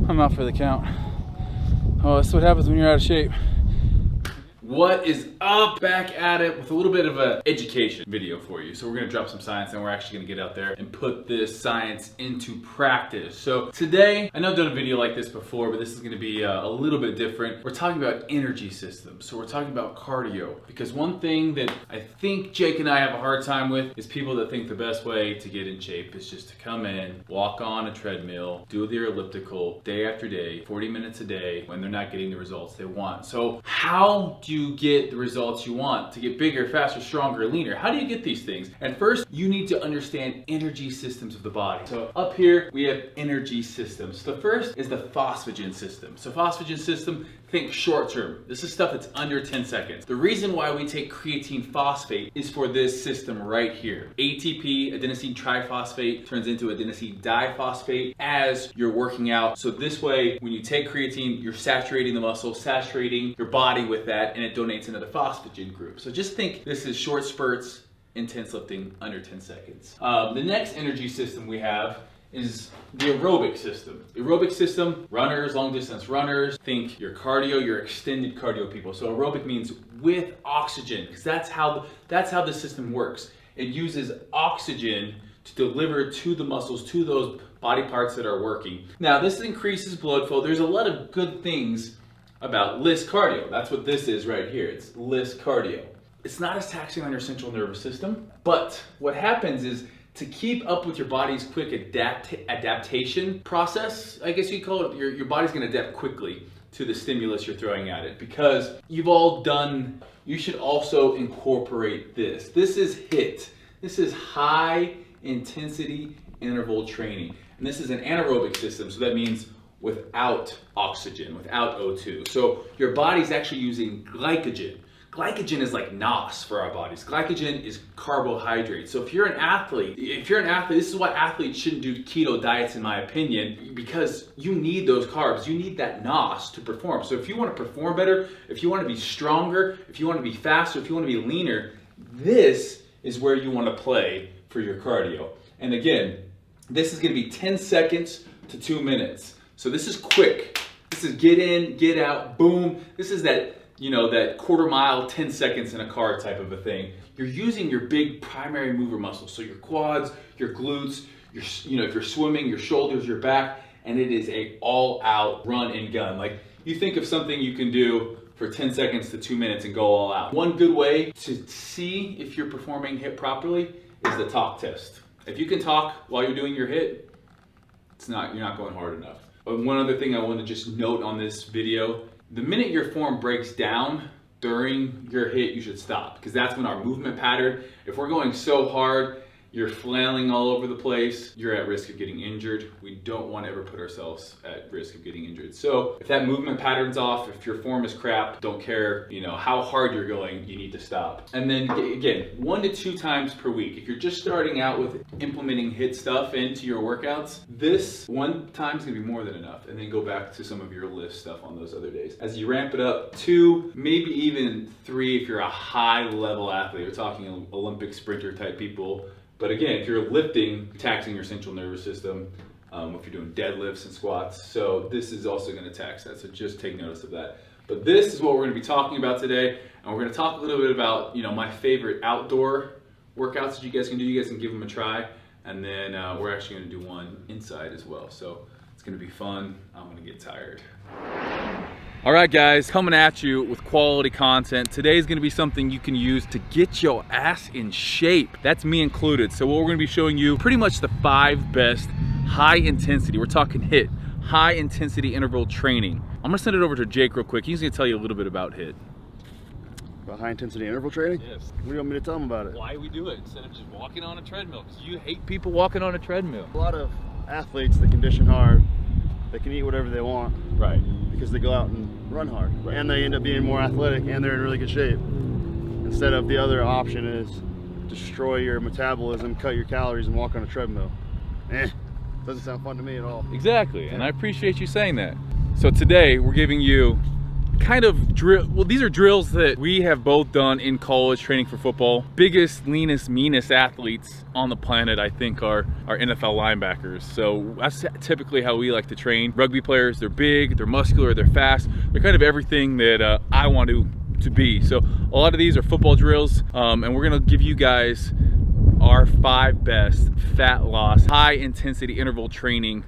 I'm out for the count. Oh, that's what happens when you're out of shape. What is up? Back at it with a little bit of an education video for you. So we're gonna drop some science and we're actually gonna get out there and put this science into practice. So today, I know I've done a video like this before, but this is gonna be a little bit different. We're talking about energy systems. So we're talking about cardio. Because one thing that I think Jake and I have a hard time with is people that think the best way to get in shape is just to come in, walk on a treadmill, do their elliptical day after day, 40 minutes a day, when they're not getting the results they want. So how do you get the results you want to get bigger, faster, stronger, leaner? How do you get these things? And first, you need to understand energy systems of the body. So up here, we have energy systems. The first is the phosphagen system. So phosphagen system, think short term. This is stuff that's under 10 seconds. The reason why we take creatine phosphate is for this system right here. ATP, adenosine triphosphate, turns into adenosine diphosphate as you're working out. So this way, when you take creatine, you're saturating the muscle, saturating your body with that, and it donates into the phosphagen group. So just think this is short spurts, intense lifting, under 10 seconds. The next energy system we have is the aerobic system. Aerobic system, runners, long distance runners, think your cardio, your extended cardio people. So aerobic means with oxygen, because that's how the system works. It uses oxygen to deliver to the muscles, to those body parts that are working. Now this increases blood flow. There's a lot of good things about LISS cardio. That's what this is right here. It's LISS cardio. It's not as taxing on your central nervous system, but what happens is to keep up with your body's quick adaptation process, I guess you call it, your body's gonna adapt quickly to the stimulus you're throwing at it, because you should also incorporate this. This is HIIT. This is high intensity interval training. And this is an anaerobic system, so that means without oxygen, without O2. So your body's actually using glycogen. Glycogen is like NOS for our bodies. Glycogen is carbohydrate. So if you're an athlete, this is why athletes shouldn't do keto diets in my opinion, because you need those carbs. You need that NOS to perform. So if you want to perform better, if you want to be stronger, if you want to be faster, if you want to be leaner, this is where you want to play for your cardio. And again, this is going to be 10 seconds to 2 minutes. So this is quick. This is get in, get out, boom. This is that, that quarter mile, 10 seconds in a car type of a thing. You're using your big primary mover muscles. So your quads, your glutes, if you're swimming, your shoulders, your back, and it is a all out run and gun. Like you think of something you can do for 10 seconds to 2 minutes and go all out. One good way to see if you're performing HIIT properly is the talk test. If you can talk while you're doing your HIIT, you're not going hard enough. But one other thing I want to just note on this video, the minute your form breaks down during your HIIT, you should stop, because that's when our movement pattern, if we're going so hard, you're flailing all over the place, you're at risk of getting injured. We don't want to ever put ourselves at risk of getting injured. So if that movement pattern's off, if your form is crap, don't care how hard you're going, you need to stop. And then again, 1 to 2 times per week. If you're just starting out with implementing HIIT stuff into your workouts, this one time is gonna be more than enough. And then go back to some of your LISS stuff on those other days. As you ramp it up, 2, maybe even 3 if you're a high level athlete. We're talking Olympic sprinter type people. But again, if you're lifting, taxing your central nervous system, if you're doing deadlifts and squats, so this is also going to tax that, so just take notice of that. But this is what we're going to be talking about today, and we're going to talk a little bit about my favorite outdoor workouts that you guys can do. You guys can give them a try, and then we're actually going to do one inside as well. So it's going to be fun. I'm going to get tired. All right guys, coming at you with quality content. Today's gonna be something you can use to get your ass in shape. That's me included. So what we're gonna be showing you pretty much the 5 best high intensity, we're talking HIIT, high intensity interval training. I'm gonna send it over to Jake real quick. He's gonna tell you a little bit about HIIT. About high intensity interval training? Yes. What do you want me to tell them about it? Why we do it instead of just walking on a treadmill, because you hate people walking on a treadmill. A lot of athletes that condition hard, they can eat whatever they want. Right. Because they go out and run hard. Right. And they end up being more athletic and they're in really good shape. Instead of the other option is destroy your metabolism, cut your calories, and walk on a treadmill. Doesn't sound fun to me at all. Exactly, and I appreciate you saying that. So today we're giving you kind of drill, well, these are drills that we have both done in college training for football. Biggest, leanest, meanest athletes on the planet, I think, are NFL linebackers. So that's typically how we like to train. Rugby players, they're big, they're muscular, they're fast. They're kind of everything that I want to be. So a lot of these are football drills, and we're gonna give you guys our 5 best fat loss, high intensity interval training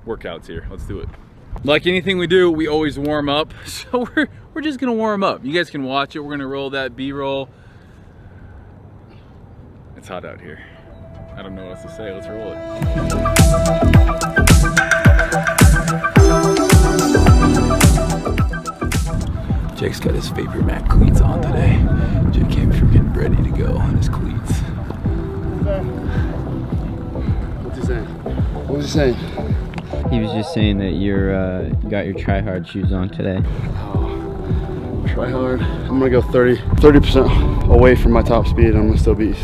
workouts here. Let's do it. Like anything we do, we always warm up. So we're just gonna warm up. You guys can watch it. We're gonna roll that B-roll. It's hot out here. I don't know what else to say. Let's roll it. Jake's got his Vapor Mac cleats on today. Jake came freaking ready to go on his cleats. What's he saying? What was he saying? He was just saying that you got your Try Hard shoes on today. Oh, Try Hard. I'm gonna go 30% away from my top speed. I'm gonna still beat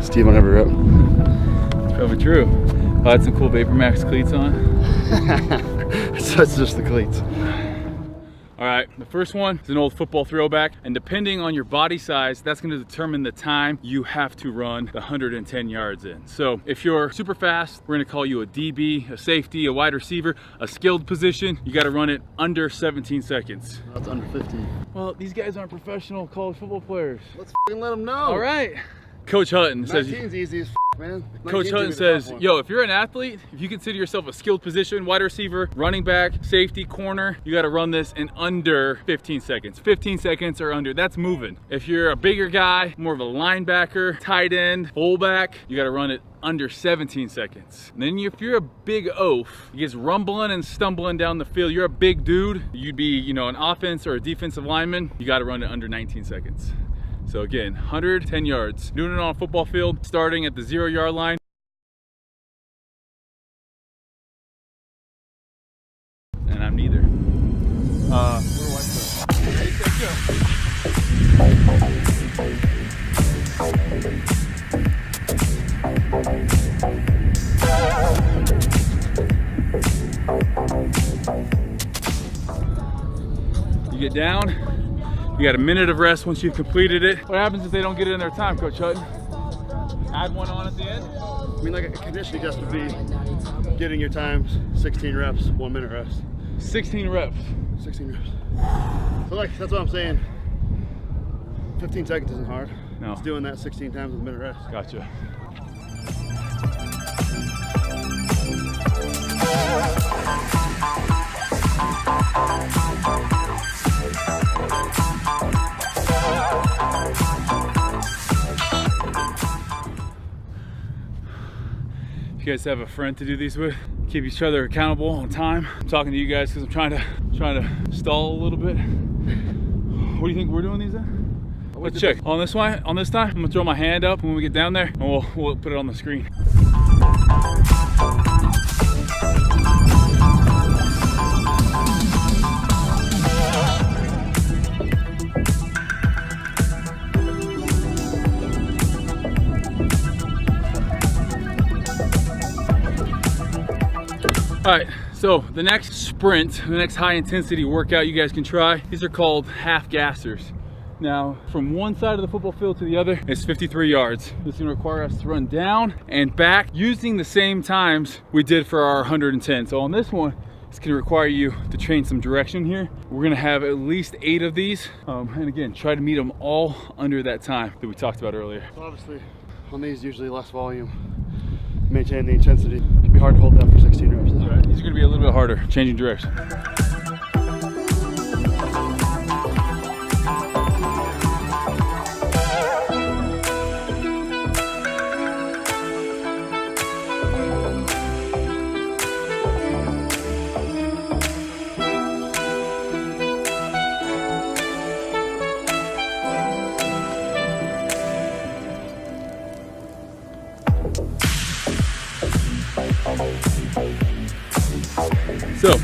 Steve on every rep. It's probably true. I had some cool Vapor Max cleats on. So it's just the cleats. All right, the first one is an old football throwback, and depending on your body size, that's gonna determine the time you have to run the 110 yards in. So if you're super fast, we're gonna call you a DB, a safety, a wide receiver, a skilled position. You gotta run it under 17 seconds. That's under 15. Well, these guys aren't professional college football players. Let's let them know. All right. Coach Hutton says, 19's easy as man. Coach Hutton says, yo, if you're an athlete, if you consider yourself a skilled position, wide receiver, running back, safety, corner, you got to run this in under 15 seconds. 15 seconds or under, that's moving. If you're a bigger guy, more of a linebacker, tight end, fullback, you got to run it under 17 seconds. And then if you're a big oaf, he gets rumbling and stumbling down the field, you're a big dude, you'd be, you know, an offense or a defensive lineman, you got to run it under 19 seconds. So again, 110 yards. Doing it on a football field, starting at the 0-yard line. And I'm neither. You get down. You got a minute of rest once you've completed it. What happens if they don't get it in their time, Coach Hutton? Add one on at the end? I mean, like a conditioning test would be getting your times, 16 reps, 1 minute rest. 16 reps. 16 reps. So like, that's what I'm saying. 15 seconds isn't hard. No. It's doing that 16 times with a minute rest. Gotcha. If you guys have a friend to do these with, keep each other accountable on time. I'm talking to you guys because I'm trying to stall a little bit. What do you think we're doing these in? Let's check. On this one, on this time, I'm gonna throw my hand up when we get down there and we'll put it on the screen. All right, so the next sprint, the next high intensity workout you guys can try, these are called half gassers. Now, from one side of the football field to the other, it's 53 yards. This is gonna require us to run down and back using the same times we did for our 110. So on this one, it's gonna require you to train some direction here. We're gonna have at least 8 of these. And again, try to meet them all under that time that we talked about earlier. So obviously, on these, usually less volume, maintain the intensity. It can be hard to hold that for 16 reps. Right. These are gonna be a little bit harder, changing direction. So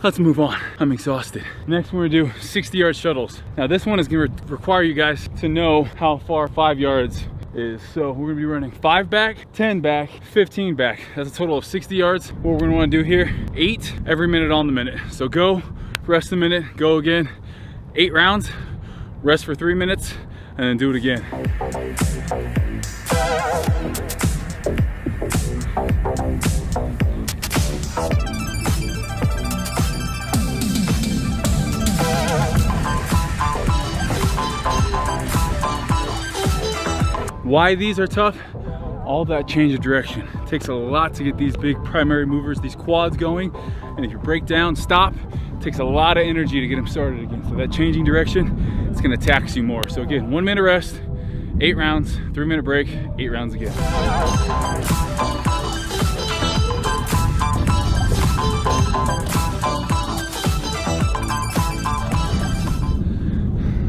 let's move on. I'm exhausted. Next we're gonna do 60-yard shuttles. Now this one is gonna require you guys to know how far 5 yards is. So we're gonna be running 5 back, 10 back, 15 back. That's a total of 60 yards. What we're gonna wanna do here, 8 every minute on the minute. So go rest a minute, go again. 8 rounds, rest for 3 minutes, and then do it again. Why these are tough? All that change of direction. It takes a lot to get these big primary movers, these quads going. And if you break down, stop, it takes a lot of energy to get them started again. So that changing direction, it's gonna tax you more. So again, 1 minute rest, 8 rounds, 3 minute break, 8 rounds again.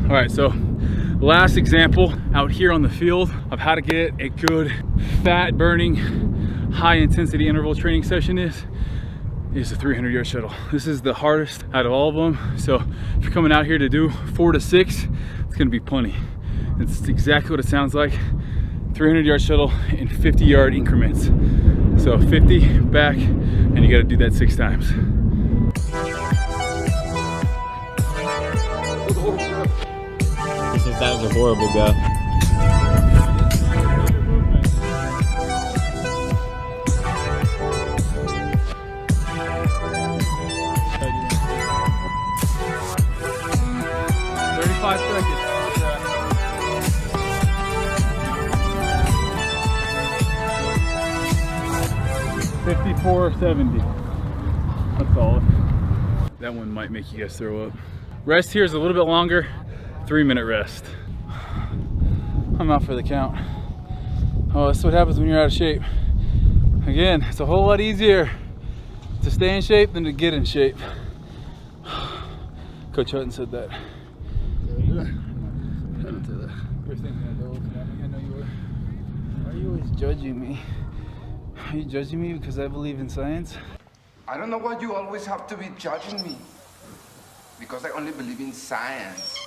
All right, so last example out here on the field of how to get a good fat burning, high intensity interval training session is the 300-yard shuttle. This is the hardest out of all of them. So if you're coming out here to do 4 to 6, it's gonna be plenty. It's exactly what it sounds like. 300-yard shuttle in 50-yard increments. So 50 back, and you gotta do that 6 times. That was a horrible go. 35 seconds. 54.70. That's solid. That one might make you guys throw up. Rest here is a little bit longer. 3 minute rest. I'm out for the count. Oh, that's what happens when you're out of shape. Again, it's a whole lot easier to stay in shape than to get in shape. Coach Hutton said that. Why are you always judging me? Are you judging me because I believe in science? I don't know why you always have to be judging me. Because I only believe in science.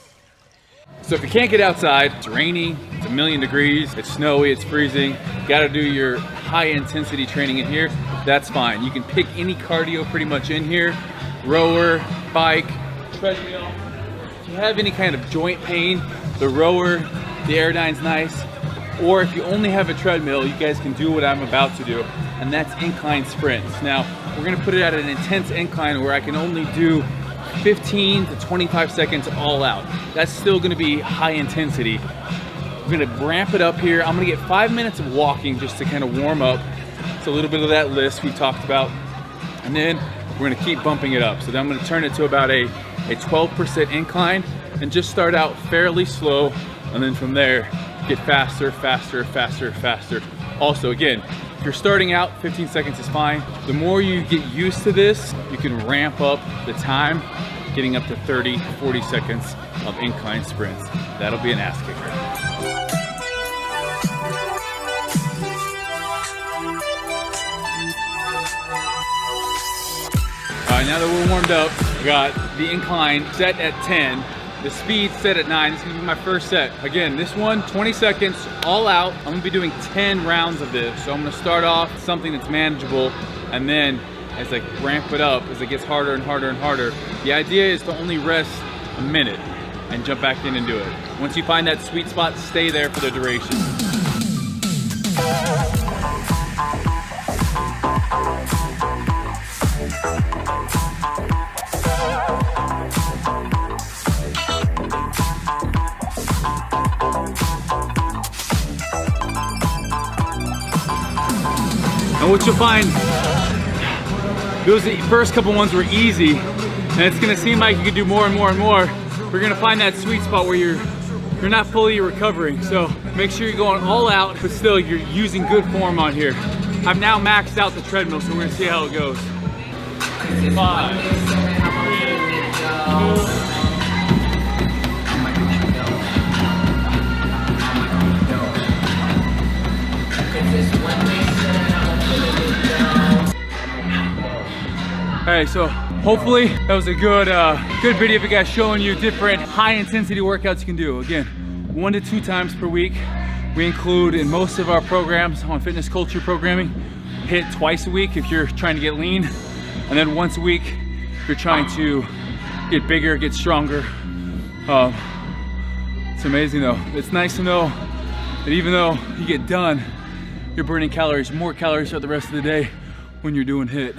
So if you can't get outside, it's raining, it's 1,000,000 degrees, it's snowy, it's freezing, you gotta do your high intensity training in here, that's fine. You can pick any cardio pretty much in here, rower, bike, treadmill. If you have any kind of joint pain, the rower, the Airdyne's nice. Or if you only have a treadmill, you guys can do what I'm about to do, and that's incline sprints. Now, we're gonna put it at an intense incline where I can only do 15 to 25 seconds all out. That's still gonna be high intensity. We're gonna ramp it up here. I'm gonna get 5 minutes of walking just to kind of warm up. It's a little bit of that list we talked about. And then we're gonna keep bumping it up. So then I'm gonna turn it to about a 12% incline and just start out fairly slow. And then from there, get faster, faster, faster, faster. Also, again, if you're starting out, 15 seconds is fine. The more you get used to this, you can ramp up the time, getting up to 30, 40 seconds of incline sprints. That'll be an ass kicker. All right, now that we're warmed up, we got the incline set at 10. The speed set at 9. This is gonna be my first set. Again, this one, 20 seconds, all out. I'm gonna be doing 10 rounds of this. So I'm gonna start off something that's manageable, and then as I ramp it up, as it gets harder and harder and harder, the idea is to only rest a minute and jump back in and do it. Once you find that sweet spot, stay there for the duration. And what you'll find, those first couple ones were easy, and it's gonna seem like you can do more and more and more. We're gonna find that sweet spot where you're not fully recovering. So make sure you're going all out, but still you're using good form on here. I've now maxed out the treadmill, so we're gonna see how it goes. 5, 3, 2, Alright, so hopefully that was a good video of you guys showing you different high intensity workouts you can do. Again, 1 to 2 times per week. We include in most of our programs on fitness culture programming, hit twice a week if you're trying to get lean, and then once a week if you're trying to get bigger, get stronger. It's amazing though. It's nice to know that even though you get done, you're burning calories, more calories throughout the rest of the day when you're doing HIIT.